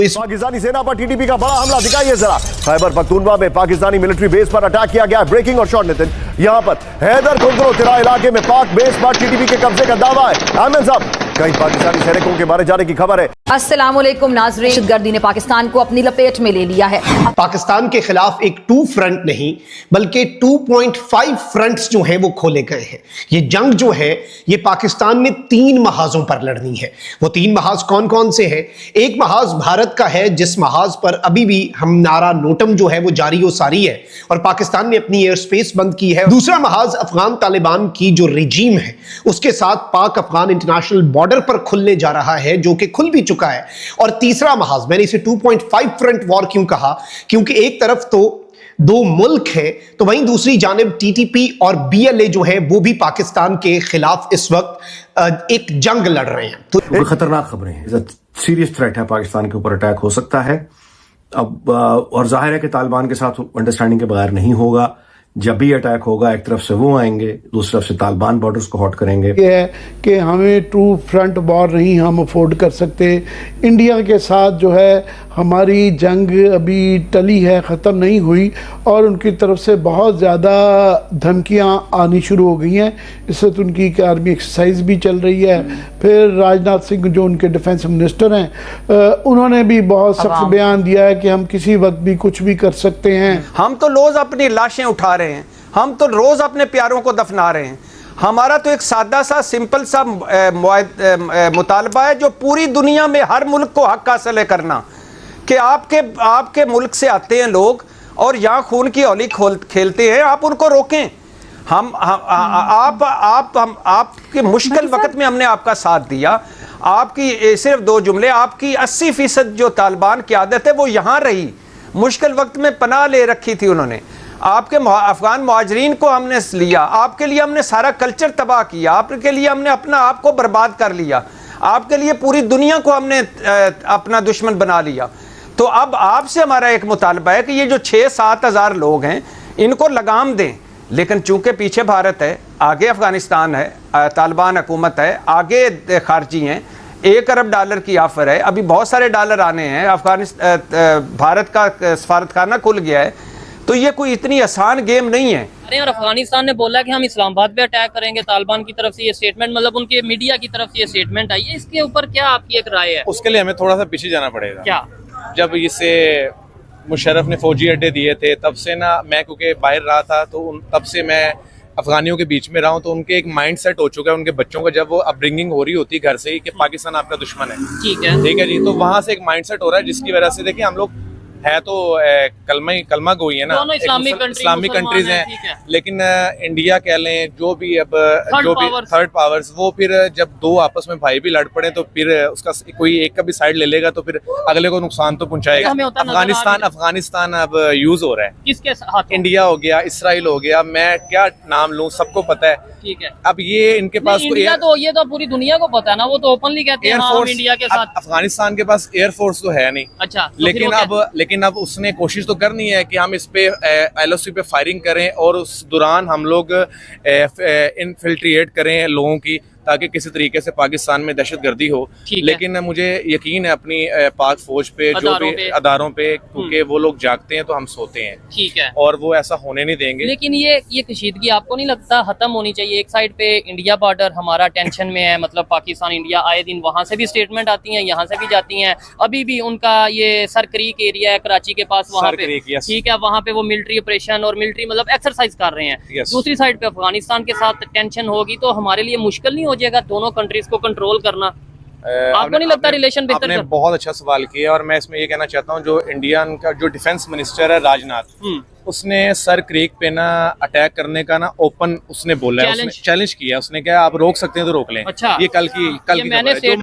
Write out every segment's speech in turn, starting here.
इस पाकिस्तानी सेना पर टीटीपी का बड़ा हमला दिखाइए जरा। खैबर पख्तूनख्वा में पाकिस्तानी मिलिट्री बेस पर अटैक किया गया। ब्रेकिंग और शॉर्ट नितिन, यहां पर हैदर खुंदरो तिरा इलाके में पाक बेस पर टीटीपी के कब्जे का दावा है। अहमद साहब, कई पाकिस्तानी सैनिकों के मारे जाने की खबर है। अस्सलामुअलैकुम नाज़रीन, दहशतगर्दी ने पाकिस्तान को अपनी लपेट में ले लिया है। पाकिस्तान के खिलाफ एक 2 फ्रंट नहीं बल्कि 2.5 फ्रंट्स जो हैं वो खोले गए हैं। ये जंग जो है ये पाकिस्तान ने 3 महाजों पर लड़नी है। वो 3 महाज कौन कौन से हैं? एक महाज भारत का है, जिस महाज पर अभी भी हम नारा नोटम जो है वो जारी और सारी है और पाकिस्तान ने अपनी एयर स्पेस बंद की है। दूसरा महाज अफगान तालिबान की जो रिजीम है उसके साथ पाक अफगान इंटरनेशनल बॉर्डर पर खुलने जा रहा है, जो कि खुल भी चुका है। और तीसरा महाज, मैंने इसे 2.5 फ्रंट वॉर क्यों कहा? क्योंकि एक तरफ तो 2 मुल्क है तो वहीं दूसरी जानिब टीटीपी और बीएलए जो है वो भी पाकिस्तान के खिलाफ इस वक्त एक जंग लड़ रहे हैं। तो खतरनाक खबरें हैं, सीरियस थ्रेट है, पाकिस्तान के ऊपर अटैक हो सकता है अब। और जाहिर है कि तालिबान के साथ अंडरस्टैंडिंग के बगैर नहीं होगा। जब भी अटैक होगा एक तरफ से वो आएंगे, दूसरी तरफ से तालिबान बॉर्डर्स को हॉट करेंगे। ये है कि हमें 2 फ्रंट वॉर नहीं हम अफोर्ड कर सकते। इंडिया के साथ जो है हमारी जंग अभी टली है, ख़त्म नहीं हुई और उनकी तरफ से बहुत ज़्यादा धमकियां आनी शुरू हो गई हैं। इस वक्त उनकी एक आर्मी एक्सरसाइज भी चल रही है। फिर राजनाथ सिंह जो उनके डिफेंस मिनिस्टर हैं उन्होंने भी बहुत सख्त बयान दिया है कि हम किसी वक्त भी कुछ भी कर सकते हैं। हम तो रोज अपनी लाशें उठा रहे हैं, हम तो रोज अपने प्यारों को दफना रहे हैं। हमारा तो एक सादा सा सिंपल सा मुतालबा है जो पूरी दुनिया में हर मुल्क को हक हासिल है करना, कि आपके मुल्क से आते हैं लोग और यहाँ खून की होली खेलते हैं, आप उनको रोकें। आपके मुश्किल वक्त में हमने आपका साथ दिया। आपकी सिर्फ 2 जुमले, आपकी 80% जो तालिबान की आदत है वो यहाँ रही, मुश्किल वक्त में पनाह ले रखी थी उन्होंने। आपके अफगान मुहाजिरीन को हमने लिया, आपके लिए हमने सारा कल्चर तबाह किया, आपके लिए हमने अपना आप को बर्बाद कर लिया, आपके लिए पूरी दुनिया को हमने अपना दुश्मन बना लिया। तो अब आपसे हमारा एक मुतालबा है कि ये जो 6-7 हज़ार लोग हैं इनको लगाम दें। लेकिन चूंकि पीछे भारत है, आगे अफगानिस्तान है, तालिबान हुकूमत है, आगे खारजी हैं, $1 अरब की ऑफर है, अभी बहुत सारे डॉलर आने हैं। भारत का सफारतखाना खुल गया है, तो ये कोई इतनी आसान गेम नहीं है। अरे और अफगानिस्तान ने बोला कि हम इस्लामाबाद पे अटैक करेंगे, तालिबान की तरफ से ये स्टेटमेंट, मतलब उनके मीडिया की तरफ से ये स्टेटमेंट आई है, इसके ऊपर क्या आपकी एक राय है? उसके लिए हमें थोड़ा सा पीछे जाना पड़ेगा। क्या? जब इसे मुशर्रफ ने फौजी अड्डे दिए थे तब से ना, मैं क्योंकि बाहर रहा था तो तब से मैं अफगानियों के बीच में रहा हूँ, तो उनके एक माइंड सेट हो चुका है उनके बच्चों का, जब वो अपब्रिंगिंग हो रही होती है घर से ही कि पाकिस्तान आपका दुश्मन है। ठीक है जी, तो वहाँ से एक माइंड सेट हो रहा है जिसकी वजह से देखिए हम लोग है तो कलमा गोई है ना, इस्लामिक कंट्रीज हैं, लेकिन इंडिया कह लें जो भी थर्ड पावर्स, वो फिर जब 2 आपस में भाई भी लड़ पड़े तो फिर उसका कोई एक का भी साइड ले लेगा तो फिर अगले को नुकसान तो पहुंचाएगा। अफगानिस्तान अब यूज हो रहा है, किसके साथ? इंडिया हो गया, इसराइल हो गया, मैं क्या नाम लूं, सबको पता है। ठीक है, अब ये इनके पास इंडिया तो ये तो पूरी दुनिया को पता है ना, वो तो ओपनली कहते हैं हम इंडिया के साथ। अफगानिस्तान के पास एयरफोर्स तो है नहीं। अच्छा, लेकिन अब उसने कोशिश तो करनी है कि हम इस पे LOC पे फायरिंग करें और उस दौरान हम लोग इनफिल्ट्रेट करें लोगों की, ताकि किसी तरीके से पाकिस्तान में दहशतगर्दी हो। लेकिन मुझे यकीन है अपनी पाक फौज पे, जो भी अदारों पे, क्योंकि वो लोग जागते हैं तो हम सोते हैं। ठीक है, और वो ऐसा होने नहीं देंगे। लेकिन ये कशीदगी आपको नहीं लगता खत्म होनी चाहिए? एक साइड पे इंडिया बॉर्डर हमारा टेंशन में है, मतलब पाकिस्तान इंडिया आए दिन वहां से भी स्टेटमेंट आती हैं, यहाँ से भी जाती हैं। अभी भी उनका ये सर क्रीक एरिया है कराची के पास, वहाँ पे ठीक है, वहाँ पे वो मिलिट्री ऑपरेशन और मिलिट्री मतलब एक्सरसाइज कर रहे हैं। दूसरी साइड पे अफगानिस्तान के साथ टेंशन होगी तो हमारे लिए मुश्किल नहीं हो जाएगा दोनों कंट्रीज को कंट्रोल करना? आपको नहीं लगता रिलेशन बेहतर? आपने बहुत अच्छा सवाल किया और मैं इसमें ये कहना चाहता हूँ, जो इंडियन का जो डिफेंस मिनिस्टर है राजनाथ, उसने सर क्रीक पे ना अटैक करने का ना ओपन उसने बोला है, उसने चैलेंज किया, उसने कहा आप रोक सकते हैं तो रोक लें। अच्छा, ये कल की जो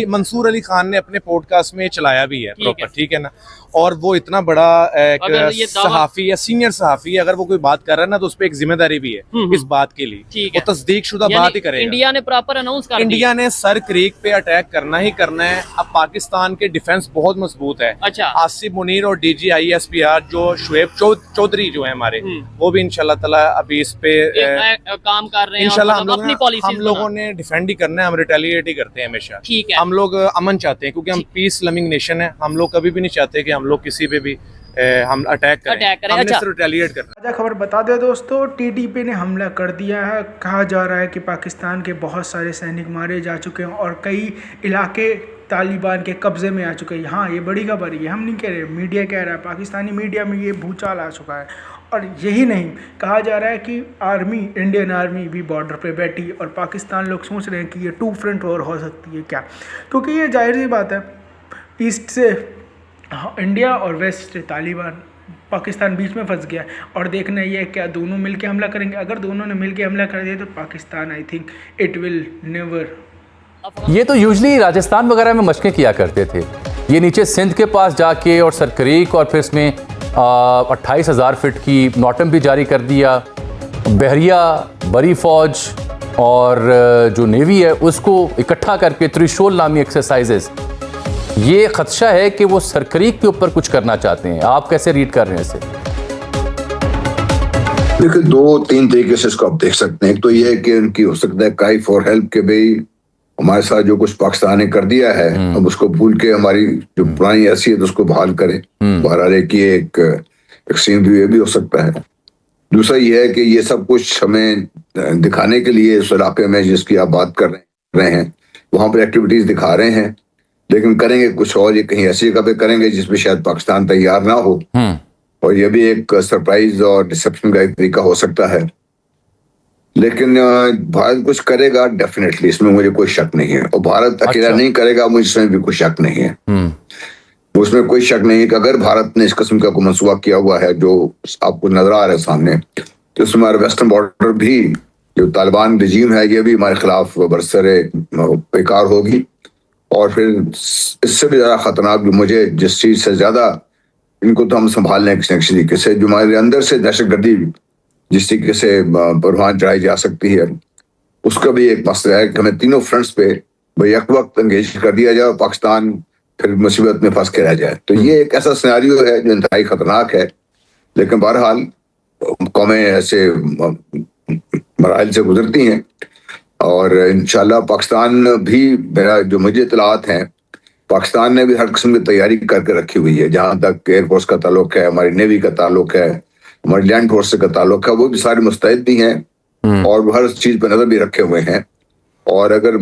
मंसूर अली खान ने अपने पॉडकास्ट में चलाया भी है प्रॉपर, ठीक है ना। और वो इतना बड़ा एक सहाफी या सीनियर सहाफी है, अगर वो कोई बात कर रहा है ना तो उस पर एक जिम्मेदारी भी है इस बात के लिए, वो तस्दीक शुदा बात ही करेगा। इंडिया ने प्रॉपर अनाउंस कर दिया, इंडिया ने सर क्रीक पे अटैक करना ही करना है। अब पाकिस्तान के डिफेंस बहुत मजबूत है। अच्छा, आसिफ मुनीर और DG ISPR जो शुएब चौधरी चौधरी जो है हमारे, वो भी इंशाल्लाह ताला अभी इस पे काम कर रहे हैं। इंशाल्लाह हम लोगों ने डिफेंड ही करना है, हम रिटेलिएट ही करते हैं हमेशा। ठीक है, हम लोग अमन चाहते हैं क्योंकि हम पीस लविंग नेशन है। हम लोग कभी भी नहीं चाहते कि हम लोग किसी पे भी हम अटैक करें। हमने सिर्फ रिटेलिएट करना। ताज़ा खबर बता दें दोस्तों, टीटीपी ने हमला कर दिया है। कहा जा रहा है कि पाकिस्तान के बहुत सारे सैनिक मारे जा चुके हैं और कई इलाके तालिबान के कब्ज़े में आ चुके हैं। हाँ, ये बड़ी खबर है, ये हम नहीं कह रहे, मीडिया कह रहा है। पाकिस्तानी मीडिया में ये भूचाल आ चुका है। और यही नहीं, कहा जा रहा है कि आर्मी, इंडियन आर्मी भी बॉर्डर पे बैठी और पाकिस्तान लोग सोच रहे हैं कि ये 2 फ्रंट वॉर हो सकती है क्या, क्योंकि ये जाहिर सी बात है, ईस्ट से इंडिया और वेस्ट से तालिबान, पाकिस्तान बीच में फंस गया। और देखना ये है क्या दोनों मिलके हमला करेंगे। अगर दोनों ने मिलके हमला कर दिया तो Pakistan, I think it will never. ये तो यूजली राजस्थान वगैरह में मशकें किया करते थे। ये नीचे सिंध के पास जाके और सरक्रीक और फिर इसमें 28,000 फीट की नॉटम भी जारी कर दिया। बहरिया, बरी फौज और जो नेवी है उसको इकट्ठा करके त्रिशूल नामी एक्सरसाइजेस, ये खदशा है कि वो सरक्रीक के ऊपर कुछ करना चाहते हैं। आप कैसे रीड कर रहे हैं इसे? देखिए, 2-3 तरीके से इसको आप देख सकते हैं। एक तो ये है कि उनकी हो सकता है काई फॉर हेल्प के भाई हमारे साथ जो कुछ पाकिस्तान ने कर दिया है अब उसको भूल के हमारी जो पुरानी हैसियत उसको बहाल करें। बहरहाल की एक सीन भी ये भी हो सकता है। दूसरा ये है कि ये सब कुछ हमें दिखाने के लिए उस इलाके में जिसकी आप बात कर रहे हैं वहां पर एक्टिविटीज दिखा रहे हैं, लेकिन करेंगे कुछ और, ये कहीं ऐसी जगह पे करेंगे जिसमें शायद पाकिस्तान तैयार ना हो। और ये भी एक सरप्राइज और डिसेप्शन का एक तरीका हो सकता है। लेकिन भारत कुछ करेगा डेफिनेटली, इसमें मुझे कोई शक नहीं है। और भारत अकेला नहीं करेगा, मुझे इसमें भी कोई शक नहीं है। उसमें कोई शक नहीं है कि अगर भारत ने इस किस्म का कोई मंसूबा किया हुआ है जो आपको नजर आ रहा है सामने, तो इसमें हमारे वेस्टर्न बॉर्डर भी जो तालिबान रजीम है ये भी हमारे खिलाफ बरसरे बेकार होगी। और फिर इससे भी ज्यादा खतरनाक मुझे जिस चीज से ज्यादा इनको तो हम संभाल लें किसी तरीके से, जो हमारे अंदर से दहशतगर्दी जिस तरीके से परवान चढ़ाई जा सकती है, उसका भी एक मसला है कि हमें तीनों फ्रंट्स पे एक वक्त एंगेज कर दिया जाए और पाकिस्तान फिर मुसीबत में फंस के रह जाए। तो ये एक ऐसा सिनेरियो है जो इंतहाई खतरनाक है। लेकिन बहरहाल कौमें ऐसे मराहल से गुजरती हैं और इंशाल्लाह पाकिस्तान भी, मेरा जो मुझे इत्तलात हैं, पाकिस्तान ने भी हर किस्म की तैयारी करके रखी हुई है। जहां तक एयरफोर्स का ताल्लुक है, हमारी नेवी का ताल्लुक है, हमारी लैंड फोर्स का ताल्लुक है, वो भी सारे मुस्तैद भी हैं और हर चीज पर नजर भी रखे हुए हैं। और अगर